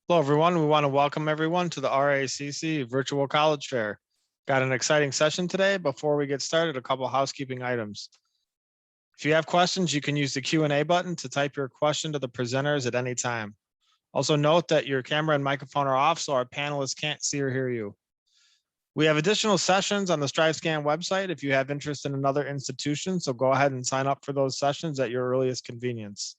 Hello, everyone. We want to welcome everyone to the RACC Virtual College Fair. Got an exciting session today. Before we get started, a couple housekeeping items. If you have questions, you can use the Q&A button to type your question to the presenters at any time. Also note that your camera and microphone are off so our panelists can't see or hear you. We have additional sessions on the StriveScan website if you have interest in another institution, so go ahead and sign up for those sessions at your earliest convenience.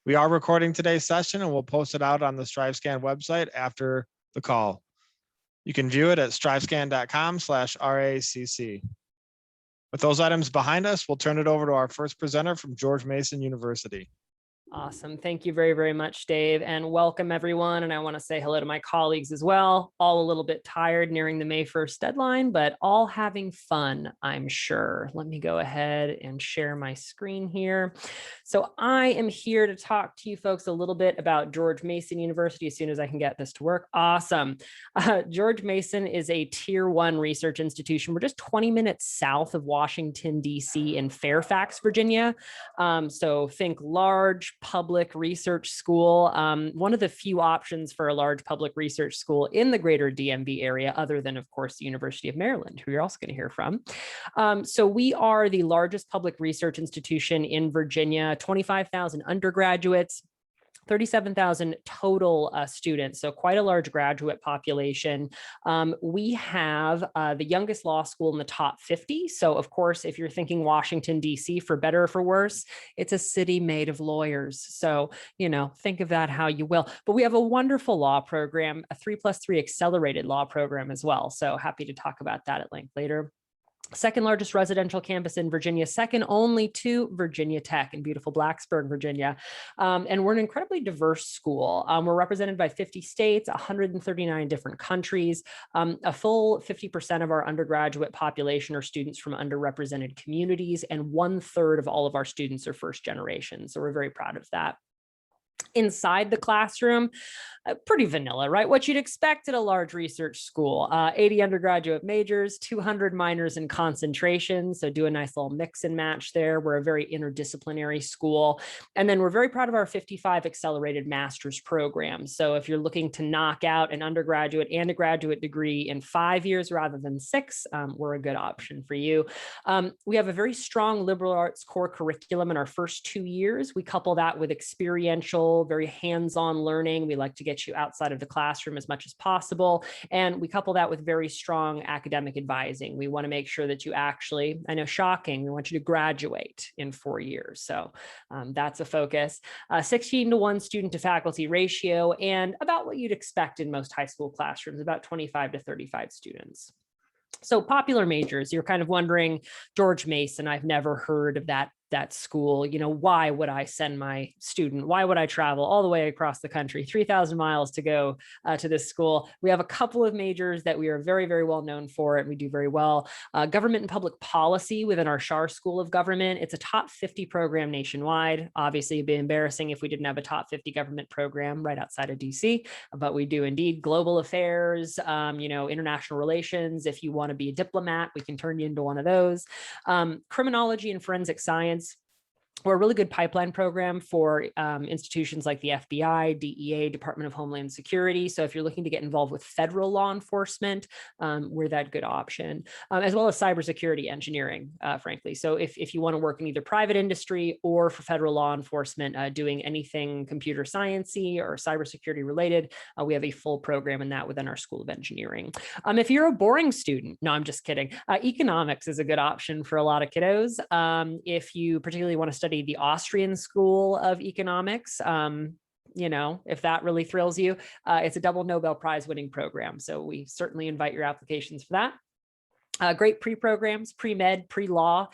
We are recording today's session and we'll post it out on the StriveScan website after the call. You can view it at strivescan.com/RACC. With those items behind us, we'll turn it over to our first presenter from George Mason University. Awesome. Thank you very, very much, Dave, and welcome everyone. And I want to say hello to my colleagues as well, all a little bit tired nearing the May 1st deadline, but all having fun, I'm sure. Let me go ahead and share my screen here. So I am here to talk to you folks a little bit about George Mason University as soon as I can get this to work. Awesome. George Mason is a tier 1 research institution. We're just 20 minutes south of Washington, D.C. in Fairfax, Virginia. So think large public research school, one of the few options for a large public research school in the greater DMV area, other than, of course, the University of Maryland, who you're also going to hear from. So we are the largest public research institution in Virginia, 25,000 undergraduates, 37,000 total students, so quite a large graduate population. We have the youngest law school in the top 50. So of course, if you're thinking Washington, D.C., for better or for worse, it's a city made of lawyers. So, think of that how you will. But we have a wonderful law program, a 3+3 accelerated law program as well. So happy to talk about that at length later. Second largest residential campus in Virginia, second only to Virginia Tech in beautiful Blacksburg, Virginia. And we're an incredibly diverse school. We're represented by 50 states, 139 different countries. A full 50% of our undergraduate population are students from underrepresented communities, and 1/3 of all of our students are first generation. So we're very proud of that. Inside the classroom, pretty vanilla, right? What you'd expect at a large research school, 80 undergraduate majors, 200 minors and concentrations. So do a nice little mix and match there. We're a very interdisciplinary school. And then we're very proud of our 55 accelerated master's programs. So if you're looking to knock out an undergraduate and a graduate degree in 5 years rather than 6, we're a good option for you. We have a very strong liberal arts core curriculum in our first 2 years. We couple that with experiential, very hands-on learning. We like to get you outside of the classroom as much as possible. And we couple that with very strong academic advising. We want to make sure that you actually, I know, shocking, we want you to graduate in 4 years. So that's a focus. 16:1 student to faculty ratio, and about what you'd expect in most high school classrooms, about 25 to 35 students. So popular majors, you're kind of wondering, George Mason, I've never heard of that school. Why would I send my student? Why would I travel all the way across the country, 3,000 miles to go to this school? We have a couple of majors that we are very, very well known for, and we do very well. Government and public policy within our Schar School of Government. It's a top 50 program nationwide. Obviously, it'd be embarrassing if we didn't have a top 50 government program right outside of DC, but we do indeed. Global affairs, international relations. If you want to be a diplomat, we can turn you into one of those. Criminology and forensic science. We're a really good pipeline program for institutions like the FBI, DEA, Department of Homeland Security. So if you're looking to get involved with federal law enforcement, we're that good option, as well as cybersecurity engineering, frankly. So if you want to work in either private industry or for federal law enforcement, doing anything computer sciencey or cybersecurity related, we have a full program in that within our School of Engineering. If you're a boring student, no, I'm just kidding. Economics is a good option for a lot of kiddos. If you particularly want to study the Austrian School of Economics, if that really thrills you, it's a double Nobel Prize winning program. So we certainly invite your applications for that. Great pre-programs, pre-med, pre-law,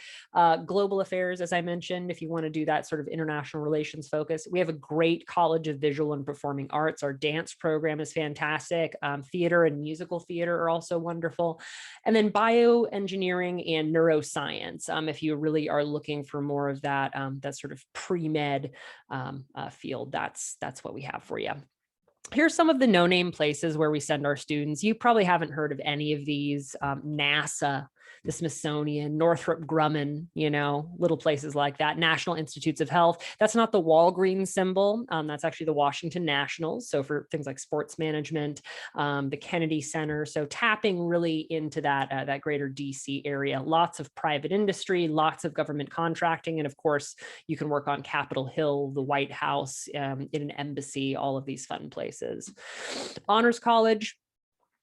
global affairs, as I mentioned, if you want to do that sort of international relations focus. We have a great College of Visual and Performing Arts. Our dance program is fantastic. Theater and musical theater are also wonderful. And then bioengineering and neuroscience, if you really are looking for more of that, that sort of pre-med field, that's what we have for you. Here's some of the no-name places where we send our students. You probably haven't heard of any of these. NASA the Smithsonian, Northrop Grumman, you know, little places like that, National Institutes of Health. That's not the Walgreens symbol. That's actually the Washington Nationals. So for things like sports management, the Kennedy Center. So tapping really into that greater DC area, lots of private industry, lots of government contracting. And of course, you can work on Capitol Hill, the White House, in an embassy, all of these fun places. Honors College.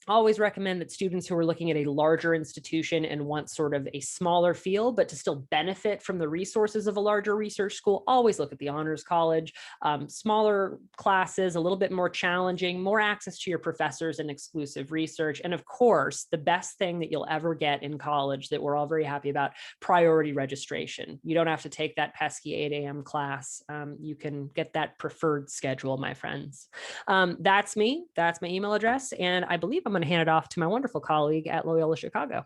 Always recommend that students who are looking at a larger institution and want sort of a smaller field, but to still benefit from the resources of a larger research school, always look at the Honors College. Smaller classes, a little bit more challenging, more access to your professors and exclusive research. And of course, the best thing that you'll ever get in college that we're all very happy about, priority registration. You don't have to take that pesky 8 a.m. class. You can get that preferred schedule, my friends. That's me. That's my email address. And I believe I'm going to hand it off to my wonderful colleague at Loyola Chicago.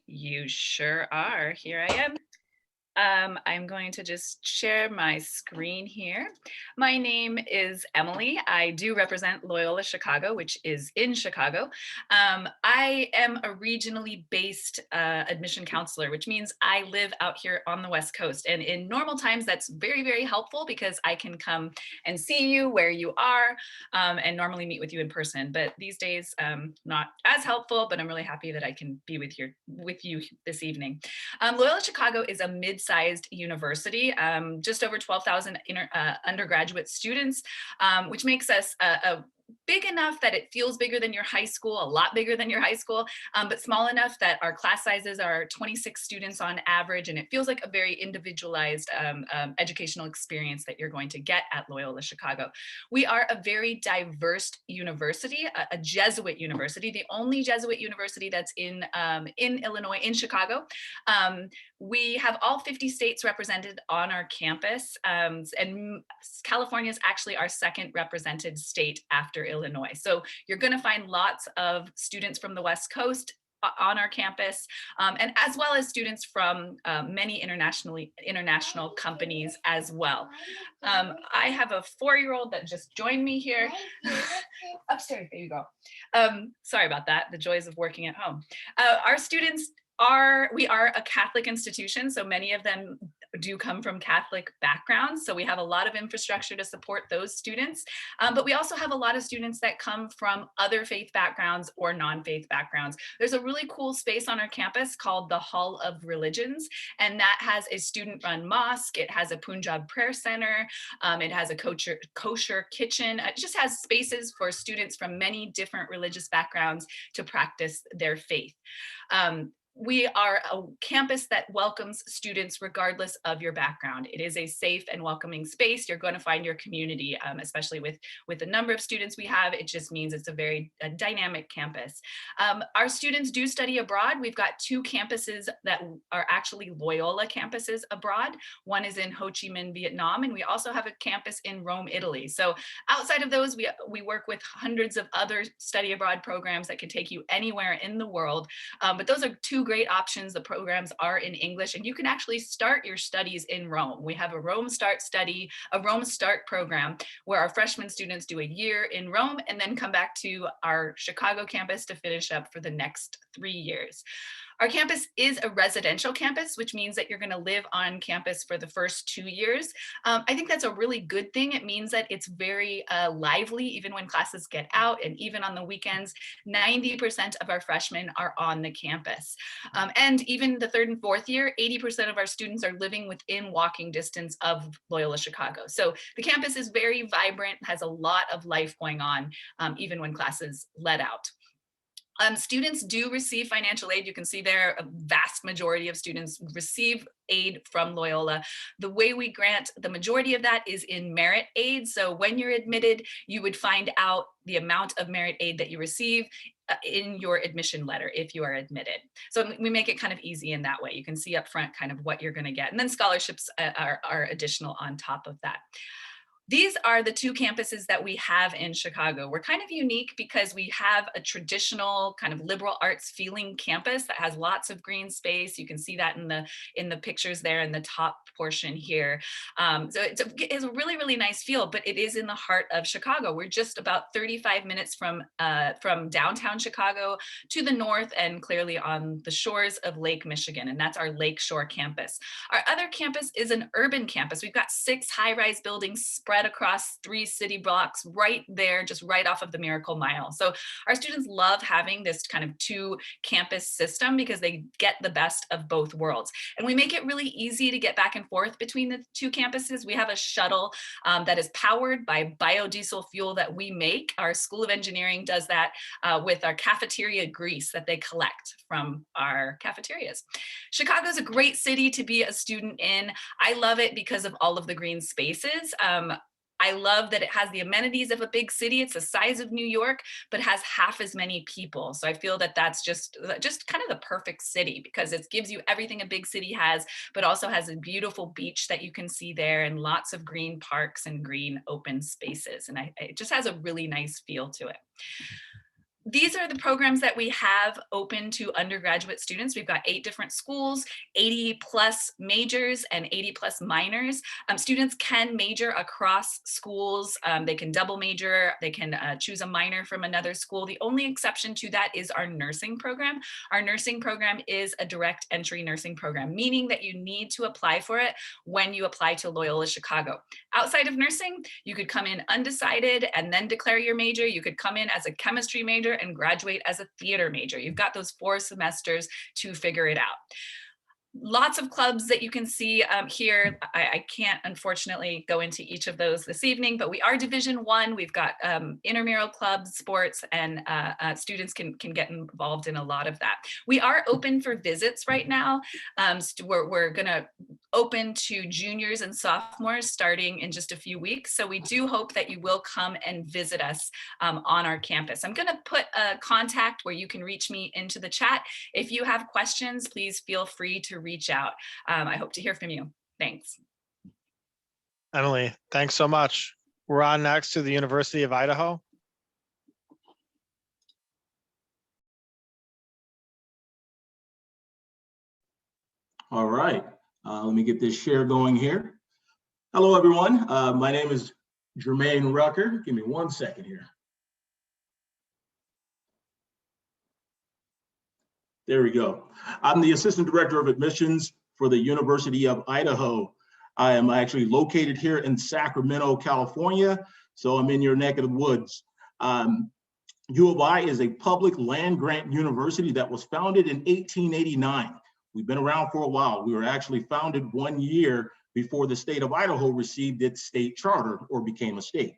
You sure are. Here I am. I'm going to just share my screen here. My name is Emily. I do represent Loyola Chicago, which is in Chicago. I am a regionally based admission counselor, which means I live out here on the West Coast. And in normal times, that's very, very helpful because I can come and see you where you are and normally meet with you in person. But these days, not as helpful, but I'm really happy that I can be with you this evening. Loyola Chicago is a mid-sized university, just over 12,000 undergraduate students, which makes us a big enough that it feels bigger than your high school, a lot bigger than your high school, but small enough that our class sizes are 26 students on average, and it feels like a very individualized educational experience that you're going to get at Loyola Chicago. We are a very diverse university, a Jesuit university, the only Jesuit university that's in Illinois, in Chicago. We have all 50 states represented on our campus, and California is actually our second represented state after Illinois. So you're going to find lots of students from the West Coast on our campus, and as well as students from many international companies as well. I have a 4-year-old that just joined me here. Upstairs, there you go. Sorry about that, the joys of working at home. Our students we are a Catholic institution, so many of them do come from Catholic backgrounds. So we have a lot of infrastructure to support those students. But we also have a lot of students that come from other faith backgrounds or non-faith backgrounds. There's a really cool space on our campus called the Hall of Religions, and that has a student-run mosque. It has a Punjab prayer center. It has a kosher kitchen. It just has spaces for students from many different religious backgrounds to practice their faith. We are a campus that welcomes students regardless of your background. It is a safe and welcoming space. You're going to find your community, especially with the number of students we have. It just means it's a very dynamic campus. Our students do study abroad. We've got 2 campuses that are actually Loyola campuses abroad. One is in Ho Chi Minh, Vietnam, and we also have a campus in Rome, Italy. So outside of those, we work with hundreds of other study abroad programs that can take you anywhere in the world. But those are 2 great options. The programs are in English, and you can actually start your studies in Rome. We have a Rome Start program where our freshman students do a year in Rome and then come back to our Chicago campus to finish up for the next 3 years. Our campus is a residential campus, which means that you're going to live on campus for the first 2 years. I think that's a really good thing. It means that it's very lively, even when classes get out, and even on the weekends. 90% of our freshmen are on the campus. And even the 3rd and 4th year, 80% of our students are living within walking distance of Loyola Chicago. So the campus is very vibrant, has a lot of life going on, even when classes let out. Students do receive financial aid. You can see there a vast majority of students receive aid from Loyola. The way we grant the majority of that is in merit aid. So when you're admitted, you would find out the amount of merit aid that you receive in your admission letter if you are admitted. So we make it kind of easy in that way. You can see up front kind of what you're going to get. And then scholarships are additional on top of that. These are the two campuses that we have in Chicago. We're kind of unique because we have a traditional kind of liberal arts feeling campus that has lots of green space. You can see that in the pictures there in the top portion here. So it's a really, really nice feel, but it is in the heart of Chicago. We're just about 35 minutes from downtown Chicago to the north and clearly on the shores of Lake Michigan, and that's our Lakeshore campus. Our other campus is an urban campus. We've got 6 high-rise buildings spread across 3 city blocks right there, just right off of the Miracle Mile. So our students love having this kind of 2 campus system because they get the best of both worlds. And we make it really easy to get back and forth between the 2 campuses. We have a shuttle that is powered by biodiesel fuel that we make. Our School of Engineering does that with our cafeteria grease that they collect from our cafeterias. Chicago is a great city to be a student in. I love it because of all of the green spaces. I love that it has the amenities of a big city. It's the size of New York, but has half as many people. So I feel that that's just kind of the perfect city because it gives you everything a big city has, but also has a beautiful beach that you can see there and lots of green parks and green open spaces. And it just has a really nice feel to it. These are the programs that we have open to undergraduate students. We've got 8 different schools, 80 plus majors and 80 plus minors. Students can major across schools. They can double major. They can choose a minor from another school. The only exception to that is our nursing program. Our nursing program is a direct entry nursing program, meaning that you need to apply for it when you apply to Loyola Chicago. Outside of nursing, you could come in undecided and then declare your major. You could come in as a chemistry major and graduate as a theater major. You've got those 4 semesters to figure it out. Lots of clubs that you can see here. I can't unfortunately go into each of those this evening, but we are Division I. We've got intramural clubs, sports, and students can get involved in a lot of that. We are open for visits right now. We're gonna open to juniors and sophomores starting in just a few weeks. So we do hope that you will come and visit us on our campus. I'm gonna put a contact where you can reach me into the chat. If you have questions, please feel free to reach out. I hope to hear from you. Thanks. Emily, thanks so much. We're on next to the University of Idaho. All right, let me get this share going here. Hello, everyone. My name is Jermaine Rucker. Give me 1 second here. There we go. I'm the Assistant Director of Admissions for the University of Idaho. I am actually located here in Sacramento, California, so I'm in your neck of the woods. U of I is a public land grant university that was founded in 1889. We've been around for a while. We were actually founded 1 year before the state of Idaho received its state charter or became a state.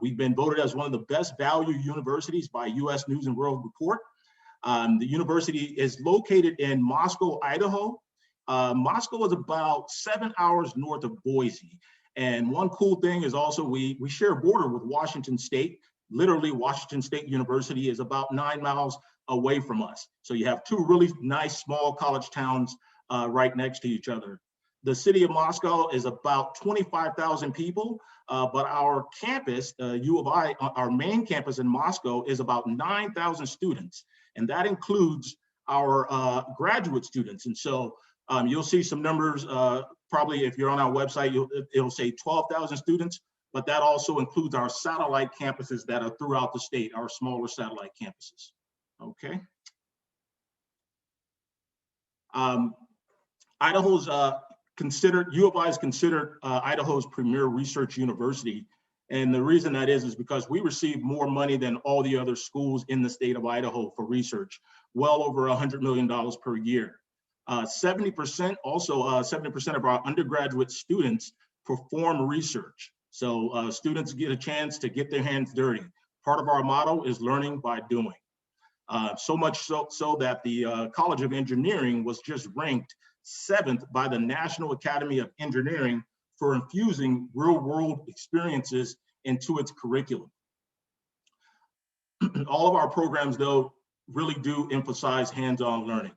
We've been voted as one of the best value universities by US News and World Report. The university is located in Moscow, Idaho. Moscow is about 7 hours north of Boise. And one cool thing is also we share a border with Washington State. Literally, Washington State University is about 9 miles away from us. So you have 2 really nice small college towns right next to each other. The city of Moscow is about 25,000 people, but our campus, U of I, our main campus in Moscow is about 9,000 students. And that includes our graduate students. And so you'll see some numbers, probably if you're on our website, it'll say 12,000 students, but that also includes our satellite campuses that are throughout the state, our smaller satellite campuses, okay? Idaho's U of I is considered Idaho's premier research university. And the reason that is because we receive more money than all the other schools in the state of Idaho for research, well over $100 million per year. 70% of our undergraduate students perform research. So students get a chance to get their hands dirty. Part of our motto is learning by doing. So much so that the College of Engineering was just ranked 7th by the National Academy of Engineering for infusing real-world experiences into its curriculum. All of our programs, though, really do emphasize hands-on learning.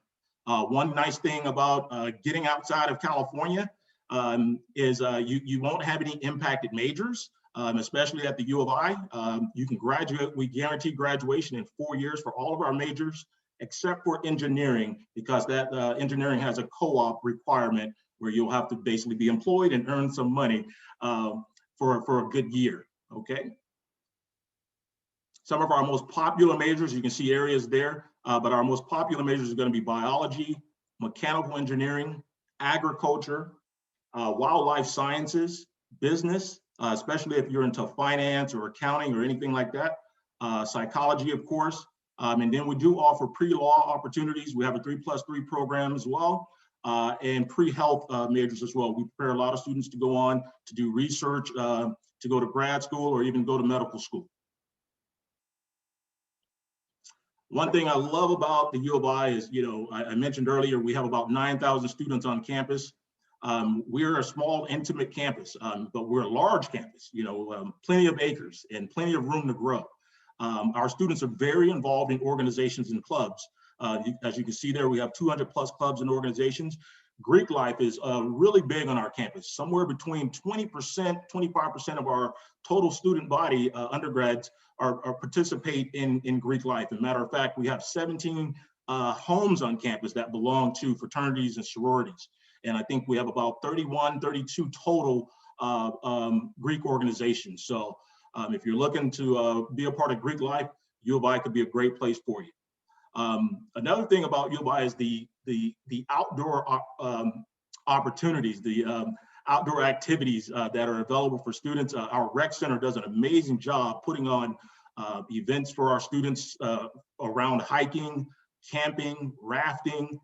One nice thing about getting outside of California, is you won't have any impacted majors, especially at the U of I. You can graduate, we guarantee graduation in 4 years for all of our majors, except for engineering, because that engineering has a co-op requirement where you'll have to basically be employed and earn some money for a good year, okay? Some of our most popular majors, you can see areas there, but our most popular majors are going to be biology, mechanical engineering, agriculture, wildlife sciences, business, especially if you're into finance or accounting or anything like that, psychology, of course. And then we do offer pre-law opportunities. We have a 3+3 program as well, and pre-health majors as well. We prepare a lot of students to go on to do research, to go to grad school or even go to medical school. One thing I love about the U of I is, I mentioned earlier, we have about 9,000 students on campus. We're a small, intimate campus, but we're a large campus, plenty of acres and plenty of room to grow. Our students are very involved in organizations and clubs. As you can see there, we have 200+ clubs and organizations. Greek life is really big on our campus. Somewhere between 20%, 25% of our total student body, undergrads, are participate in Greek life. As a matter of fact, we have 17 homes on campus that belong to fraternities and sororities. And I think we have about 31, 32 total Greek organizations. So if you're looking to be a part of Greek life, U of I could be a great place for you. Another thing about U of I is the outdoor opportunities, the outdoor activities that are available for students. Our rec center does an amazing job putting on events for our students around hiking, camping, rafting,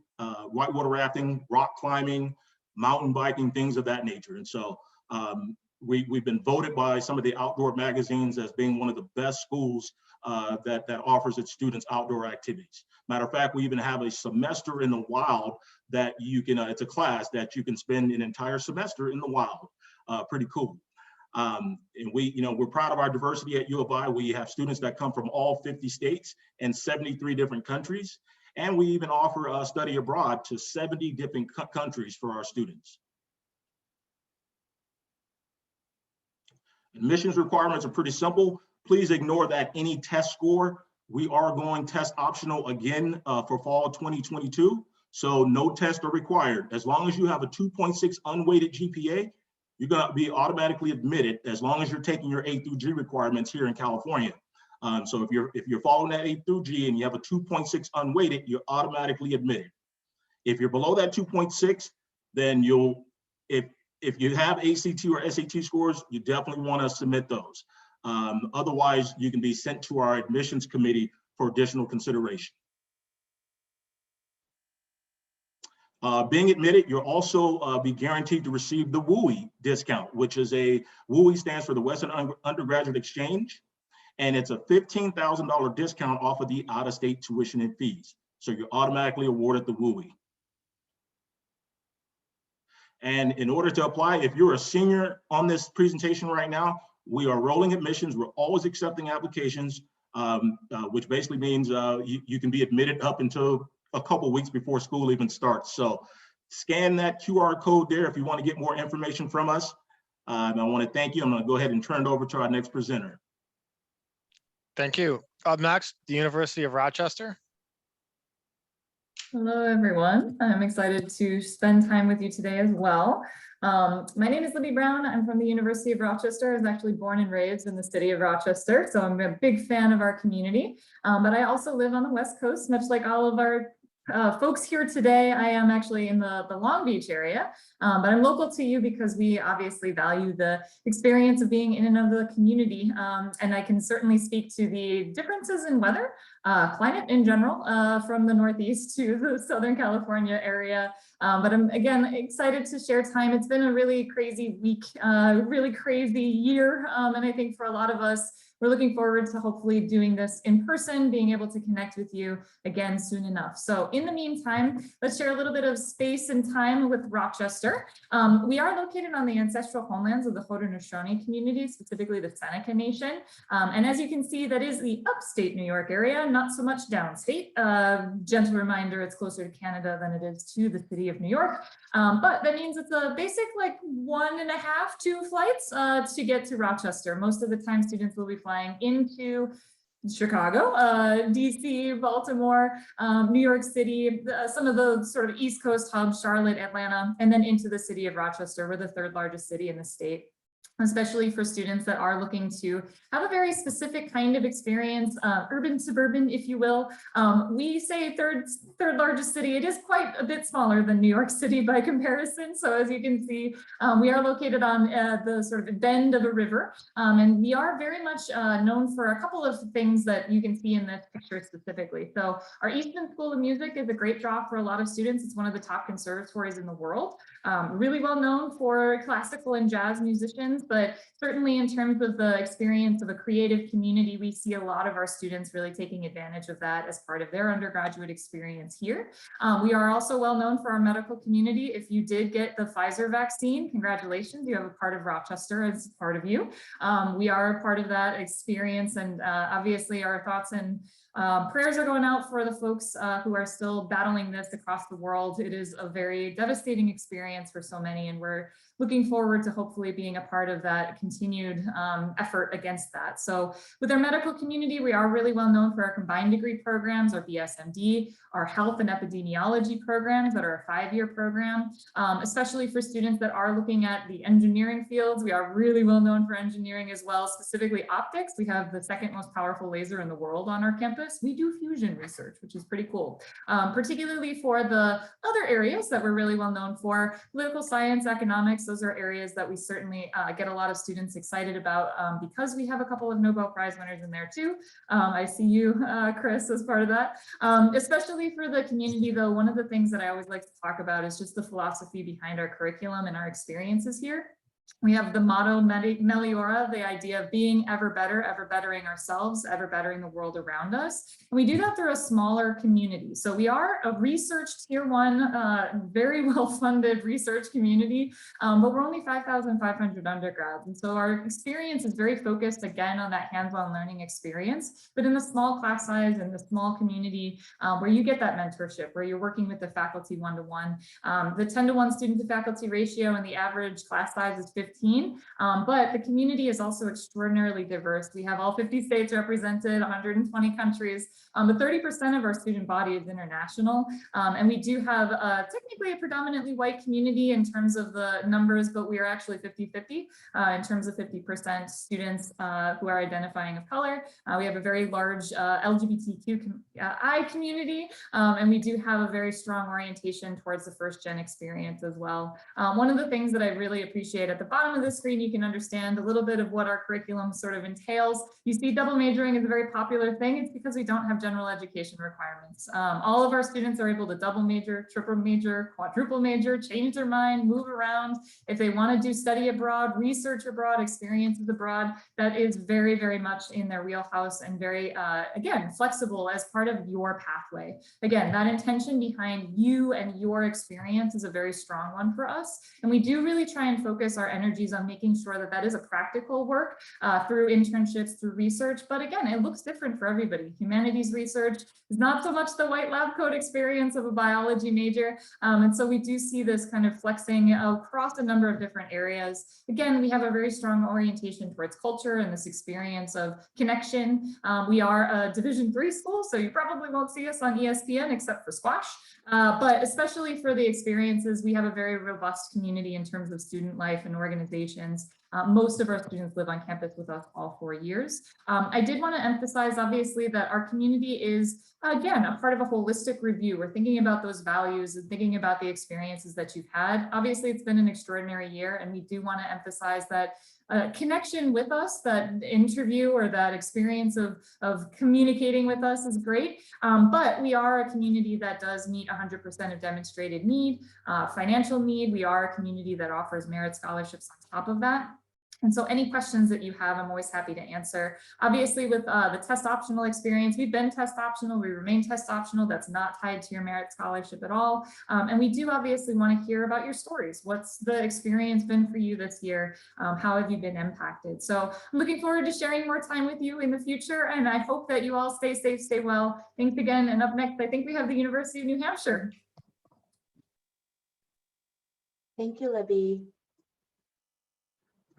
whitewater rafting, rock climbing, mountain biking, things of that nature. And so we've been voted by some of the outdoor magazines as being one of the best schools that offers its students outdoor activities. Matter of fact, we even have a semester in the wild that you can, it's a class that you can spend an entire semester in the wild. Pretty cool. And we're proud of our diversity at U of I. We have students that come from all 50 states and 73 different countries. And we even offer a study abroad to 70 different countries for our students. Admissions requirements are pretty simple. Please ignore that any test score. We are going test optional again for fall 2022. So no tests are required. As long as you have a 2.6 unweighted GPA, you're going to be automatically admitted as long as you're taking your A through G requirements here in California. So if you're following that A through G and you have a 2.6 unweighted, you're automatically admitted. If you're below that 2.6, then if you have ACT or SAT scores, you definitely want to submit those. Otherwise, you can be sent to our admissions committee for additional consideration. Being admitted, you'll also be guaranteed to receive the WUI discount, which is WUI stands for the Western Undergraduate Exchange, and it's a $15,000 discount off of the out-of-state tuition and fees. So you're automatically awarded the WUI. And in order to apply, if you're a senior on this presentation right now, we are rolling admissions. We're always accepting applications, which basically means you can be admitted up until a couple of weeks before school even starts. So scan that QR code there if you want to get more information from us. And I want to thank you. I'm going to go ahead and turn it over to our next presenter. Thank you. Up next, the University of Rochester. Hello, everyone. I'm excited to spend time with you today as well. My name is Libby Brown. I'm from the University of Rochester. I was actually born and raised in the city of Rochester, so I'm a big fan of our community. But I also live on the West Coast, much like all of our folks here today. I am actually in the Long Beach area, but I'm local to you because we obviously value the experience of being in and of the community. And I can certainly speak to the differences in weather, climate in general, from the Northeast to the Southern California area. But I'm, again, excited to share time. It's been a really crazy week, really crazy year. And I think for a lot of us, we're looking forward to hopefully doing this in person, being able to connect with you again soon enough. So in the meantime, let's share a little bit of space and time with Rochester. We are located on the ancestral homelands of the Haudenosaunee community, specifically the Seneca Nation. And as you can see, that is the upstate New York area, not so much downstate. Gentle reminder, it's closer to Canada than it is to the city of New York. But that means it's a basic like 1.5, 2 flights to get to Rochester. Most of the time students will be flying into Chicago, DC, Baltimore, New York City, some of the sort of East Coast hubs, Charlotte, Atlanta, and then into the city of Rochester. We're the 3rd largest city in the state, especially for students that are looking to have a very specific kind of experience, urban, suburban, if you will. We say third largest city. It is quite a bit smaller than New York City by comparison. So as you can see, we are located on the sort of bend of a river. And we are very much known for a couple of things that you can see in this picture specifically. So our Easton School of Music is a great draw for a lot of students. It's one of the top conservatories in the world. Really well known for classical and jazz musicians, but certainly in terms of the experience of a creative community, we see a lot of our students really taking advantage of that as part of their undergraduate experience here. We are also well known for our medical community. If you did get the Pfizer vaccine, congratulations, you have a part of Rochester as part of you. We are a part of that experience, and obviously our thoughts and prayers are going out for the folks who are still battling this across the world. It is a very devastating experience for so many, and we're looking forward to hopefully being a part of that continued effort against that. So with our medical community, we are really well known for our combined degree programs, our BSMD, our health and epidemiology programs that are a 5-year program, especially for students that are looking at the engineering fields. We are really well known for engineering as well, specifically optics. We have the 2nd most powerful laser in the world on our campus. We do fusion research, which is pretty cool, particularly for the other areas that we're really well known for, political science, economics. Those are areas that we certainly get a lot of students excited about because we have a couple of Nobel Prize winners in there too. I see you, Chris, as part of that. Especially for the community though, one of the things that I always like to talk about is just the philosophy behind our curriculum and our experiences here. We have the motto Meliora, the idea of being ever better, ever bettering ourselves, ever bettering the world around us. And we do that through a smaller community. So we are a research tier 1, very well-funded research community, but we're only 5,500 undergrads. And so our experience is very focused again on that hands-on learning experience, but in the small class size and the small community where you get that mentorship, where you're working with the faculty one-to-one. The 10-to-1 student to faculty ratio and the average class size is 15, but the community is also extraordinarily diverse. We have all 50 states represented, 120 countries, but 30% of our student body is international. And we do have technically a predominantly white community in terms of the numbers, but we are actually 50-50 in terms of 50% students who are identifying of color. We have a very large LGBTQI community, and we do have a very strong orientation towards the 1st-gen experience as well. One of the things that I really appreciate at the bottom of the screen, you can understand a little bit of what our curriculum sort of entails. You see double majoring is a very popular thing. It's because we don't have general education requirements. All of our students are able to double major, triple major, quadruple major, change their mind, move around. If they want to do study abroad, research abroad, experiences abroad, that is very, very much in their wheelhouse and very, again, flexible as part of your pathway. Again, that intention behind you and your experience is a very strong one for us. And we do really try and focus our energies on making sure that that is a practical work through internships, through research. But again, it looks different for everybody. Humanities research is not so much the white lab coat experience of a biology major. And so we do see this kind of flexing across a number of different areas. Again, we have a very strong orientation towards culture and this experience of connection. We are a Division III school, so you probably won't see us on ESPN except for squash. But especially for the experiences, we have a very robust community in terms of student life and organizations. Most of our students live on campus with us all 4 years. I did want to emphasize, obviously, that our community is, again, a part of a holistic review. We're thinking about those values and thinking about the experiences that you've had. Obviously, it's been an extraordinary year, and we do want to emphasize that connection with us, that interview or that experience of communicating with us is great, but we are a community that does meet 100% of demonstrated need, financial need. We are a community that offers merit scholarships on top of that. And so any questions that you have, I'm always happy to answer. Obviously with the test optional experience, we've been test optional, we remain test optional. That's not tied to your merit scholarship at all. And we do obviously want to hear about your stories. What's the experience been for you this year? How have you been impacted? So I'm looking forward to sharing more time with you in the future. And I hope that you all stay safe, stay well. Thanks again. And up next, I think we have the University of New Hampshire. Thank you, Libby.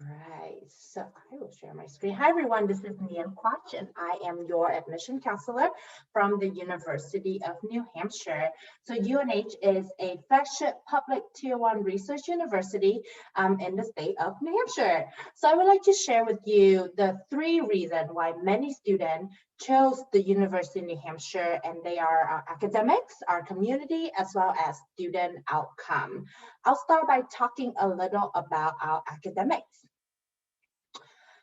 Right, so I will share my screen. Hi, everyone. This is Nian Quach, and I am your admission counselor from the University of New Hampshire. So UNH is a flagship public Tier 1 research university in the state of New Hampshire. So I would like to share with you the 3 reasons why many students chose the University of New Hampshire, and they are our academics, our community, as well as student outcome. I'll start by talking a little about our academics.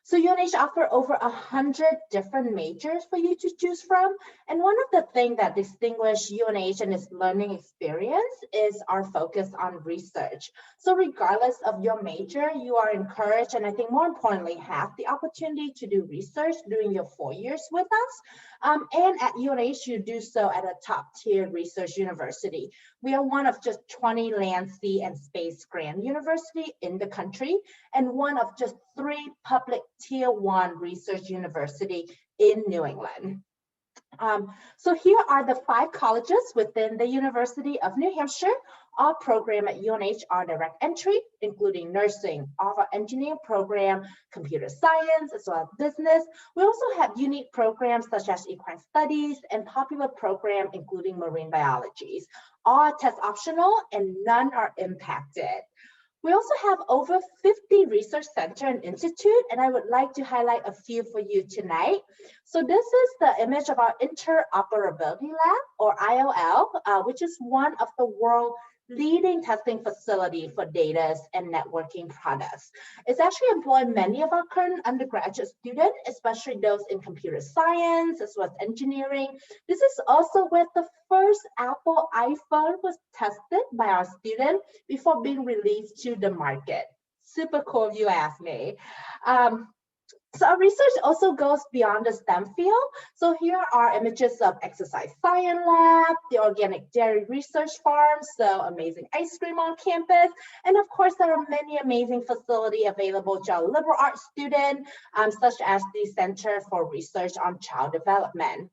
So UNH offer over 100 different majors for you to choose from. And one of the things that distinguish UNH and its learning experience is our focus on research. So regardless of your major, you are encouraged, and I think more importantly, have the opportunity to do research during your 4 years with us. And at UNH, you do so at a top tier research university. We are one of just 20 land, sea, and space grant university in the country, and one of just 3 public Tier 1 research university in New England. So here are the 5 colleges within the University of New Hampshire. All programs at UNH are direct entry, including nursing, our engineering program, computer science, as well as business. We also have unique programs such as equine studies and popular program, including marine biology. All are test optional and none are impacted. We also have over 50 research center and institute, and I would like to highlight a few for you tonight. So this is the image of our Interoperability Lab, or IOL, which is one of the world's leading testing facility for data and networking products. It's actually employed many of our current undergraduate students, especially those in computer science as well as engineering. This is also where the first Apple iPhone was tested by our students before being released to the market. Super cool if you ask me. So our research also goes beyond the STEM field. So here are images of exercise science lab, the organic dairy research farm, so amazing ice cream on campus. And of course, there are many amazing facilities available to our liberal arts students, such as the Center for Research on Child Development.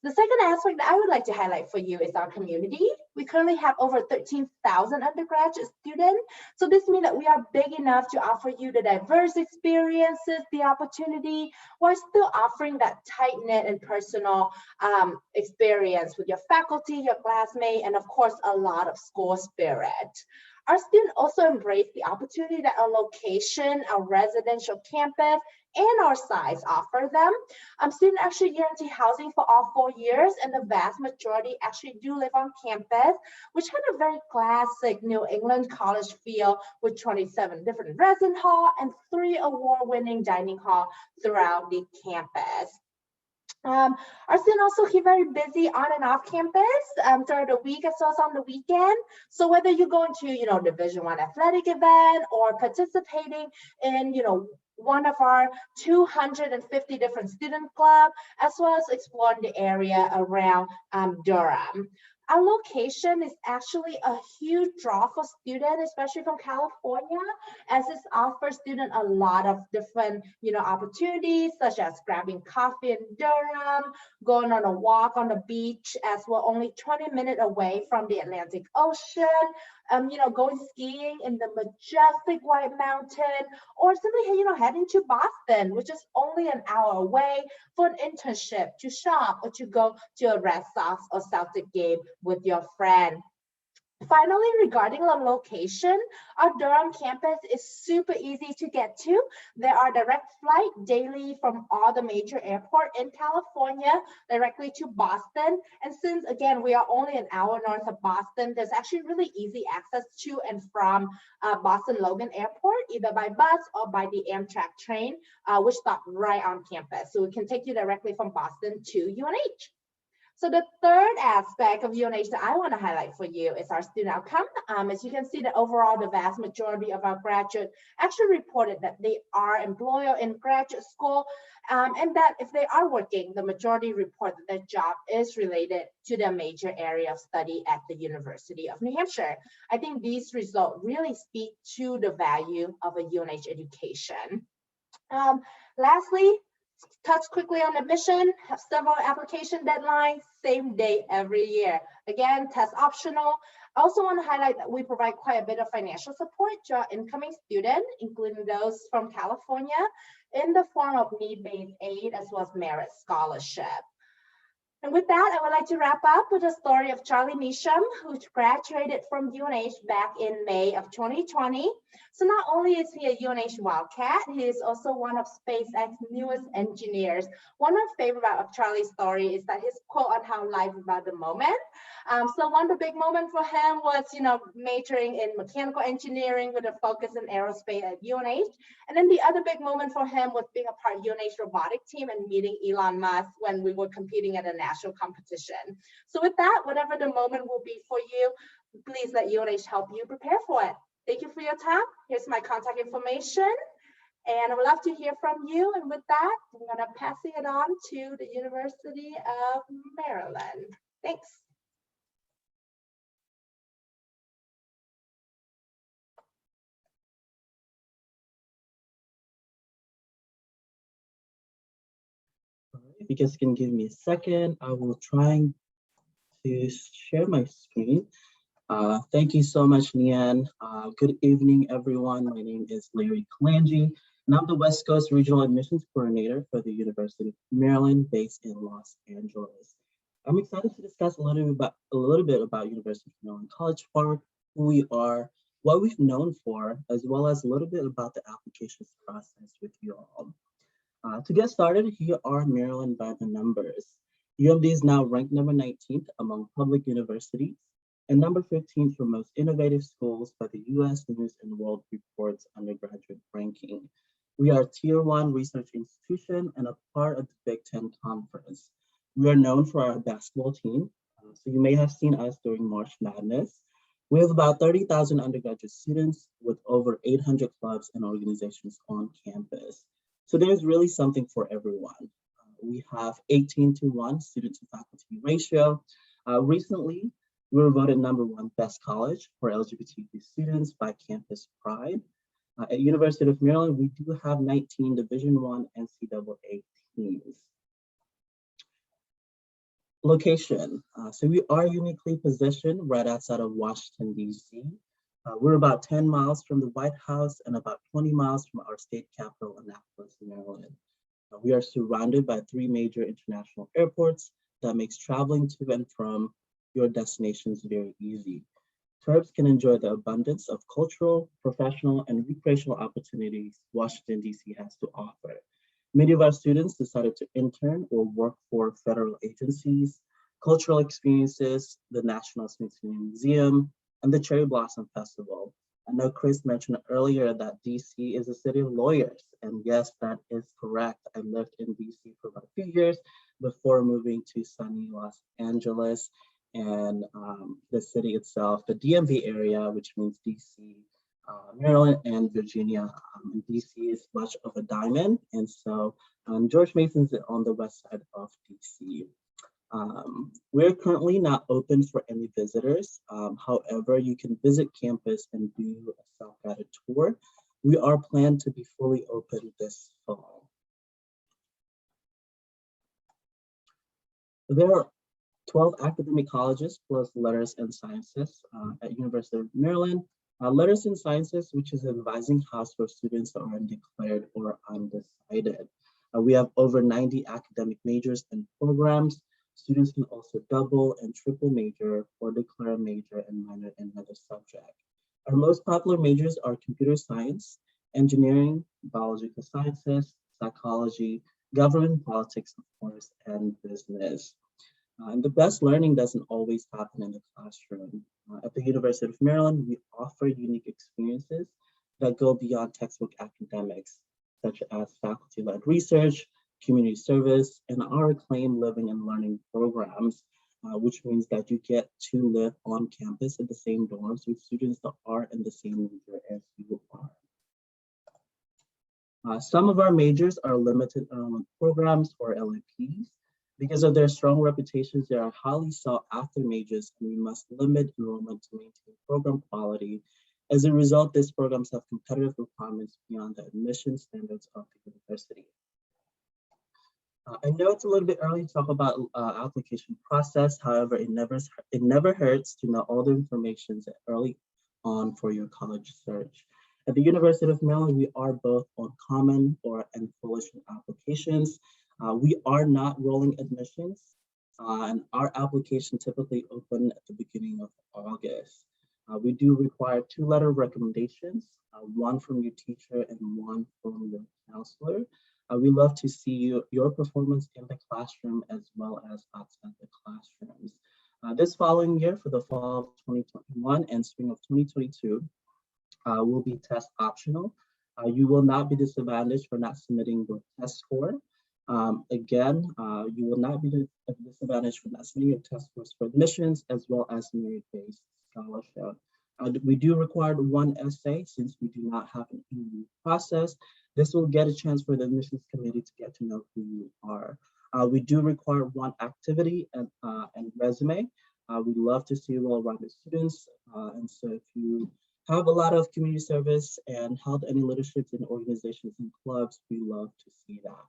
The second aspect that I would like to highlight for you is our community. We currently have over 13,000 undergraduate students. So this means that we are big enough to offer you the diverse experiences, the opportunity, while still offering that tight-knit and personal experience with your faculty, your classmates, and of course, a lot of school spirit. Our students also embrace the opportunity that our location, our residential campus, and our size offer them. Students actually guarantee housing for all 4 years, and the vast majority actually do live on campus, which had a very classic New England college feel with 27 different resident hall and 3 award-winning dining hall throughout the campus. Our students also keep very busy on and off campus during the week as well as on the weekend. So whether you're going to, Division I athletic event or participating in, one of our 250 different student clubs, as well as exploring the area around Durham. Our location is actually a huge draw for students, especially from California, as it offers students a lot of different, opportunities, such as grabbing coffee in Durham, going on a walk on the beach, as we're only 20 minutes away from the Atlantic Ocean, going skiing in the majestic White Mountain, or simply, heading to Boston, which is only an hour away for an internship, to shop, or to go to a Red Sox or Celtic game with your friend. Finally, regarding the location, our Durham campus is super easy to get to. There are direct flights daily from all the major airports in California directly to Boston. And since, again, we are only an hour north of Boston, there's actually really easy access to and from Boston Logan Airport, either by bus or by the Amtrak train, which stop right on campus. So we can take you directly from Boston to UNH. So the third aspect of UNH that I want to highlight for you is our student outcome. As you can see, that overall, the vast majority of our graduates actually reported that they are employed in graduate school, and that if they are working, the majority report that their job is related to their major area of study at the University of New Hampshire. I think these results really speak to the value of a UNH education. Lastly, touch quickly on admission, have several application deadlines, same day every year. Again, test optional. I also want to highlight that we provide quite a bit of financial support to our incoming students, including those from California, in the form of need-based aid as well as merit scholarship. And with that, I would like to wrap up with the story of Charlie Neesham, who graduated from UNH back in May of 2020. So not only is he a UNH Wildcat, he is also one of SpaceX's newest engineers. One of my favorite about Charlie's story is that his quote on how life is about the moment. So one of the big moments for him was, majoring in mechanical engineering with a focus in aerospace at UNH. And then the other big moment for him was being a part of UNH robotic team and meeting Elon Musk when we were competing at a national competition. So with that, whatever the moment will be for you, please let UNH help you prepare for it. Thank you for your time. Here's my contact information. And I would love to hear from you. And with that, I'm going to pass it on to the University of Maryland. Thanks. If you guys can give me a second, I will try to share my screen. Thank you so much, Leanne. Good evening, everyone. My name is Larry Kalangi, and I'm the West Coast Regional Admissions Coordinator for the University of Maryland, based in Los Angeles. I'm excited to discuss a little bit about University of Maryland College Park, who we are, what we've known for, as well as a little bit about the applications process with you all. To get started, here are Maryland by the numbers. UMD is now ranked number 19th among public universities and number 15th for most innovative schools by the US News and World Report's undergraduate ranking. We are a Tier 1 research institution and a part of the Big Ten Conference. We are known for our basketball team, so you may have seen us during March Madness. We have about 30,000 undergraduate students with over 800 clubs and organizations on campus. So there's really something for everyone. We have 18-to-1 student to faculty ratio. Recently, we were voted #1 best college for LGBTQ students by Campus Pride. At University of Maryland, we do have 19 Division I NCAA teams. Location. So we are uniquely positioned right outside of Washington, D.C. We're about 10 miles from the White House and about 20 miles from our state capital, Annapolis, Maryland. We are surrounded by 3 major international airports that makes traveling to and from your destinations very easy. Terps can enjoy the abundance of cultural, professional, and recreational opportunities Washington, D.C. has to offer. Many of our students decided to intern or work for federal agencies, cultural experiences, the National Smithsonian Museum, and the Cherry Blossom Festival. I know Chris mentioned earlier that DC is a city of lawyers, and yes, that is correct. I lived in DC for about a few years before moving to sunny Los Angeles and the city itself, the DMV area, which means DC, Maryland, and Virginia. DC is much of a diamond, and so George Mason's on the west side of DC. We're currently not open for any visitors. However, you can visit campus and do a self-guided tour. We are planned to be fully open this fall. There are 12 academic colleges plus letters and sciences at University of Maryland. Letters and sciences, which is an advising house for students that are undeclared or undecided. We have over 90 academic majors and programs. Students can also double and triple major or declare a major and minor in another subject. Our most popular majors are computer science, engineering, biological sciences, psychology, government, politics, of course, and business. And the best learning doesn't always happen in the classroom. At the University of Maryland, we offer unique experiences that go beyond textbook academics, such as faculty-led research, community service, and our acclaimed living and learning programs, which means that you get to live on campus in the same dorms with students that are in the same major as you are. Some of our majors are limited enrollment programs or LMPs. Because of their strong reputations, they are highly sought after majors, and we must limit enrollment to maintain program quality. As a result, these programs have competitive requirements beyond the admission standards of the university. I know it's a little bit early to talk about application process. However, it never hurts to know all the information early on for your college search. At the University of Maryland, we are both on common and coalition applications. We are not rolling admissions, and our application typically open at the beginning of August. We do require 2 letter recommendations, one from your teacher and one from your counselor. We love to see your performance in the classroom as well as outside the classrooms. This following year, for the fall of 2021 and spring of 2022, will be test optional. You will not be disadvantaged for not submitting your test score. Again, you will not be disadvantaged for not submitting your test scores for admissions as well as merit-based scholarship. We do require 1 essay since we do not have an interview process. This will get a chance for the admissions committee to get to know who you are. We do require 1 activity and resume. We love to see well-rounded students. And so if you have a lot of community service and held any leaderships in organizations and clubs, we love to see that.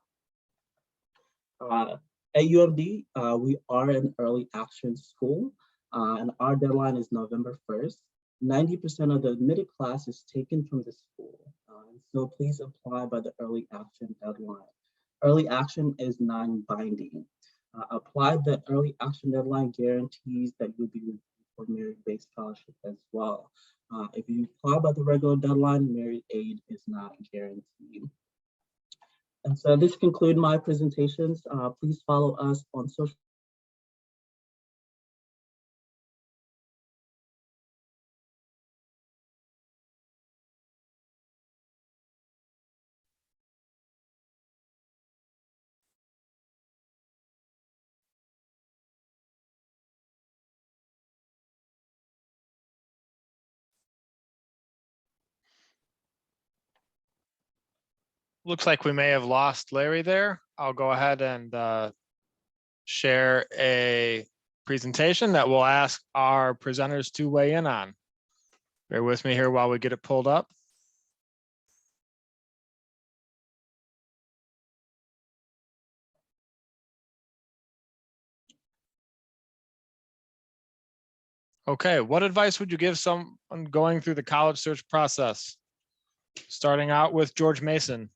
At UMD, we are an early action school, and our deadline is November 1st. 90% of the admitted class is taken from the school, and so please apply by the early action deadline. Early action is non-binding. Apply the early action deadline guarantees that you'll be reviewed for merit-based scholarship as well. If you apply by the regular deadline, merit aid is not guaranteed. And so this concludes my presentations. Please follow us on social. Looks like we may have lost Larry there. I'll go ahead and share a presentation that we'll ask our presenters to weigh in on. Bear with me here while we get it pulled up. Okay, what advice would you give someone going through the college search process? Starting out with George Mason.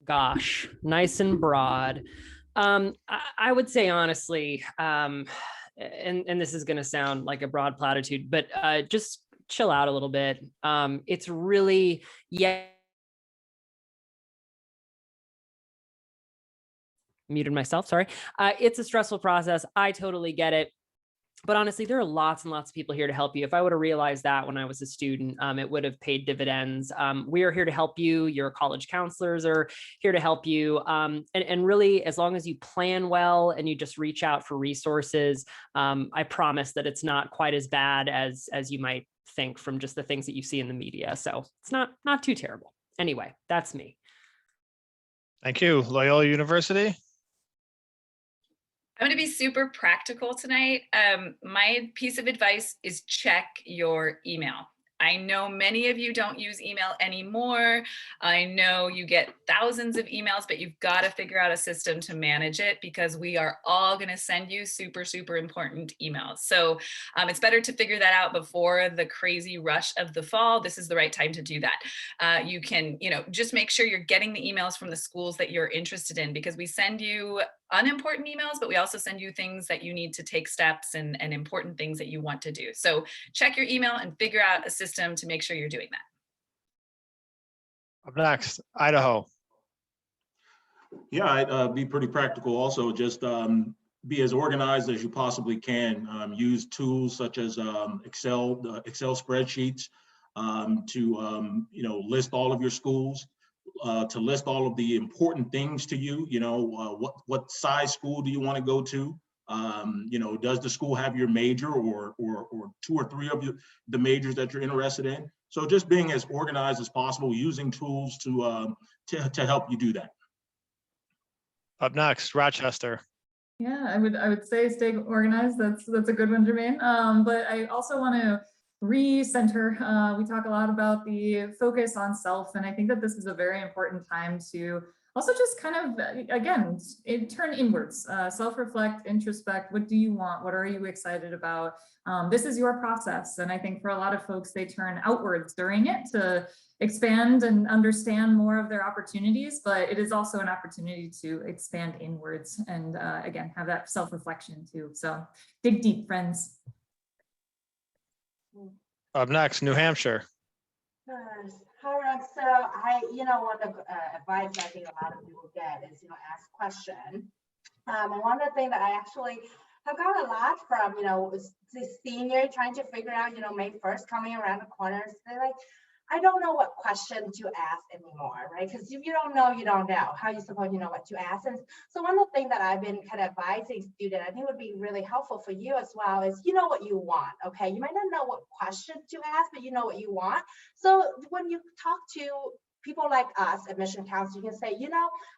Gosh, nice and broad. I would say honestly, and this is going to sound like a broad platitude, but just chill out a little bit. It's really, muted myself, sorry. It's a stressful process. I totally get it. But honestly, there are lots and lots of people here to help you. If I would have realized that when I was a student, it would have paid dividends. We are here to help you. Your college counselors are here to help you. And really, as long as you plan well and you just reach out for resources, I promise that it's not quite as bad as you might think from just the things that you see in the media. So it's not too terrible. Anyway, that's me. Thank you. Loyola University. I'm going to be super practical tonight. My piece of advice is check your email. I know many of you don't use email anymore. I know you get thousands of emails, but you've got to figure out a system to manage it because we are all going to send you super, super important emails. So it's better to figure that out before the crazy rush of the fall. This is the right time to do that. You can, just make sure you're getting the emails from the schools that you're interested in because we send you unimportant emails, but we also send you things that you need to take steps and important things that you want to do. So check your email and figure out a system to make sure you're doing that. Up next, Idaho. Yeah, I'd be pretty practical also. Just be as organized as you possibly can. Use tools such as Excel spreadsheets to list all of your schools. to list all of the important things to you. You know, what size school do you want to go to? You know, does the school have your major or 2 or 3 of the majors that you're interested in? So just being as organized as possible, using tools to help you do that. Up next, Rochester. Yeah, I would say stay organized. That's a good one, Jermaine. But I also want to recenter. We talk a lot about the focus on self, and I think that this is a very important time to also just kind of, again, turn inwards, self-reflect, introspect. What do you want? What are you excited about? This is your process. And I think for a lot of folks, they turn outwards during it to expand and understand more of their opportunities, but it is also an opportunity to expand inwards and again, have that self-reflection too. So dig deep, friends. Up next, New Hampshire. All right, so one of the advice I think a lot of people get is, ask questions. And one of the things that I actually have got a lot from, is the senior trying to figure out, May 1st coming around the corner. So they're like, I don't know what question to ask anymore, right? Because if you don't know, you don't know. How are you supposed to know what to ask? And so one of the things that I've been kind of advising students, I think would be really helpful for you as well, is you know what you want, okay? You might not know what question to ask, but you know what you want. So when you talk to people like us, admission counselors, you can say,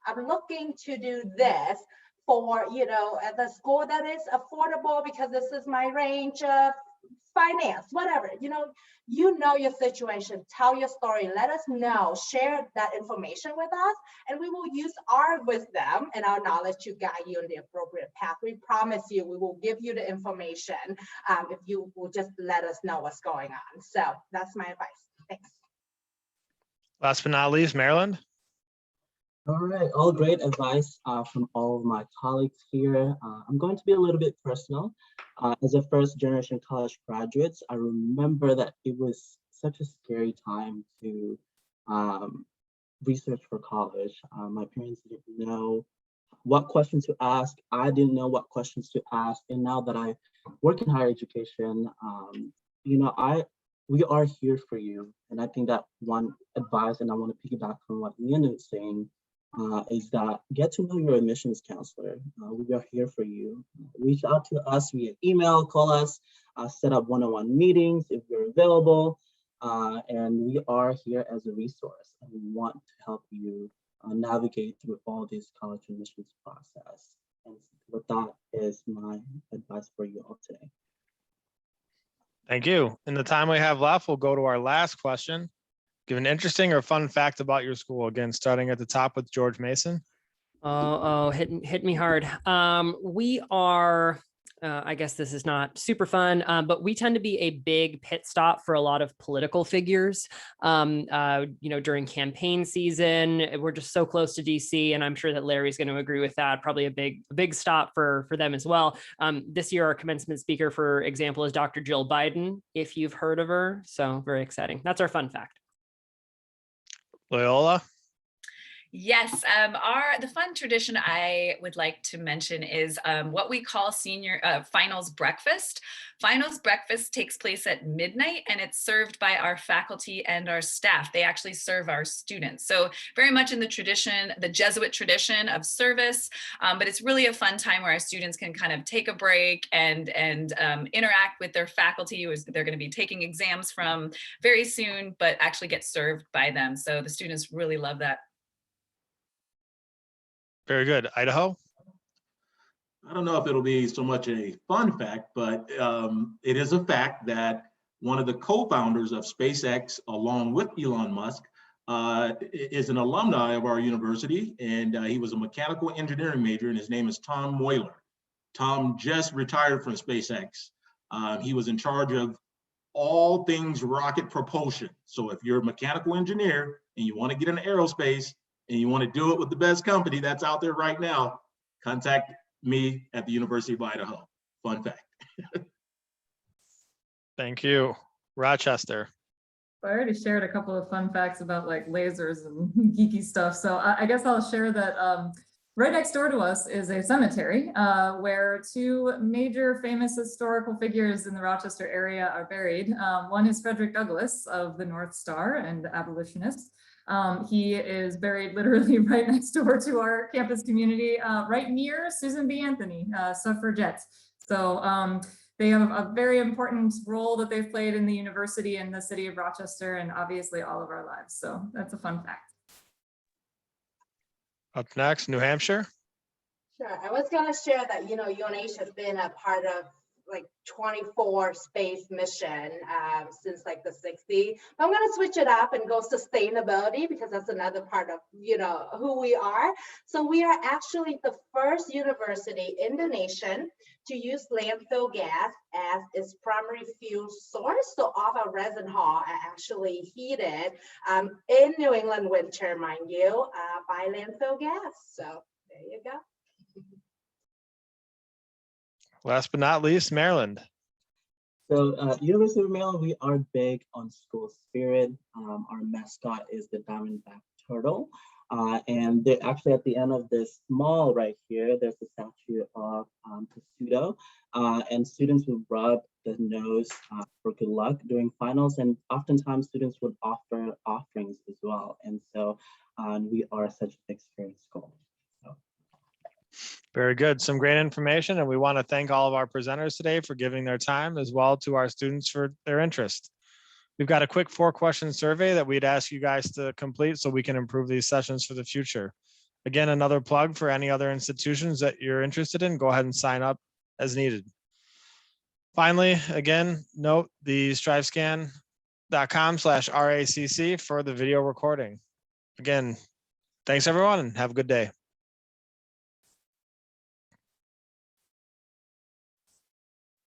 I'm looking to do this for, at the school that is affordable because this is my range of finance, whatever, you know your situation, tell your story, let us know, share that information with us, and we will use our wisdom and our knowledge to guide you in the appropriate path. We promise you, we will give you the information if you will just let us know what's going on. So that's my advice. Thanks. Last but not least, Maryland. All right, all great advice from all of my colleagues here. I'm going to be a little bit personal. As a first generation college graduates, I remember that it was such a scary time to research for college. My parents didn't know what questions to ask. I didn't know what questions to ask. And now that I work in higher education, we are here for you. And I think that one advice, and I want to piggyback from what Leanna was saying, is that get to know your admissions counselor. We are here for you. Reach out to us via email, call us, set up one-on-one meetings if you're available. And we are here as a resource. And we want to help you navigate through all this college admissions process. And with that is my advice for you all today. Thank you. In the time we have left, we'll go to our last question. Give an interesting or fun fact about your school. Again, starting at the top with George Mason. Hit me hard. We are, I guess this is not super fun, but we tend to be a big pit stop for a lot of political figures. During campaign season, we're just so close to DC, and I'm sure that Larry's going to agree with that. Probably a big stop for them as well. This year, our commencement speaker, for example, is Dr. Jill Biden, if you've heard of her. So very exciting. That's our fun fact. Loyola. Yes, the fun tradition I would like to mention is what we call senior finals breakfast. Finals breakfast takes place at midnight, and it's served by our faculty and our staff. They actually serve our students. So very much in the tradition, the Jesuit tradition of service, but it's really a fun time where our students can kind of take a break and interact with their faculty, who they're going to be taking exams from very soon, but actually get served by them. So the students really love that. Very good. Idaho. I don't know if it'll be so much a fun fact, but it is a fact that one of the co-founders of SpaceX, along with Elon Musk, is an alumni of our university, and he was a mechanical engineering major, and his name is Tom Moyler. Tom just retired from SpaceX. He was in charge of all things rocket propulsion. So if you're a mechanical engineer and you want to get into aerospace, and you want to do it with the best company that's out there right now, contact me at the University of Idaho. Fun fact. Thank you. Rochester. I already shared a couple of fun facts about like lasers and geeky stuff. So I guess I'll share that right next door to us is a cemetery where 2 major famous historical figures in the Rochester area are buried. One is Frederick Douglass of the North Star and the abolitionist. He is buried literally right next door to our campus community, right near Susan B. Anthony, suffragettes. So they have a very important role that they've played in the university and the city of Rochester, and obviously all of our lives. So that's a fun fact. Up next, New Hampshire. Sure. I was going to share that, UNH has been a part of like 24 space mission since like the 60s. But I'm going to switch it up and go sustainability, because that's another part of, who we are. So we are actually the first university in the nation to use landfill gas as its primary fuel source. So all our resin hall are actually heated in New England winter, mind you, by landfill gas. So there you go. Last but not least, Maryland. So University of Maryland, we are big on school spirit. Our mascot is the diamondback turtle. And actually at the end of this mall right here, there's a statue of Pseudo. And students would rub the nose for good luck during finals. And oftentimes students would offer offerings as well. And so we are such a big spirit school. Very good. Some great information. And we want to thank all of our presenters today for giving their time, as well to our students for their interest. We've got a quick 4-question survey that we'd ask you guys to complete so we can improve these sessions for the future. Again, another plug for any other institutions that you're interested in, go ahead and sign up as needed. Finally, again, note the strivescan.com/RACC for the video recording. Again, thanks everyone and have a good day.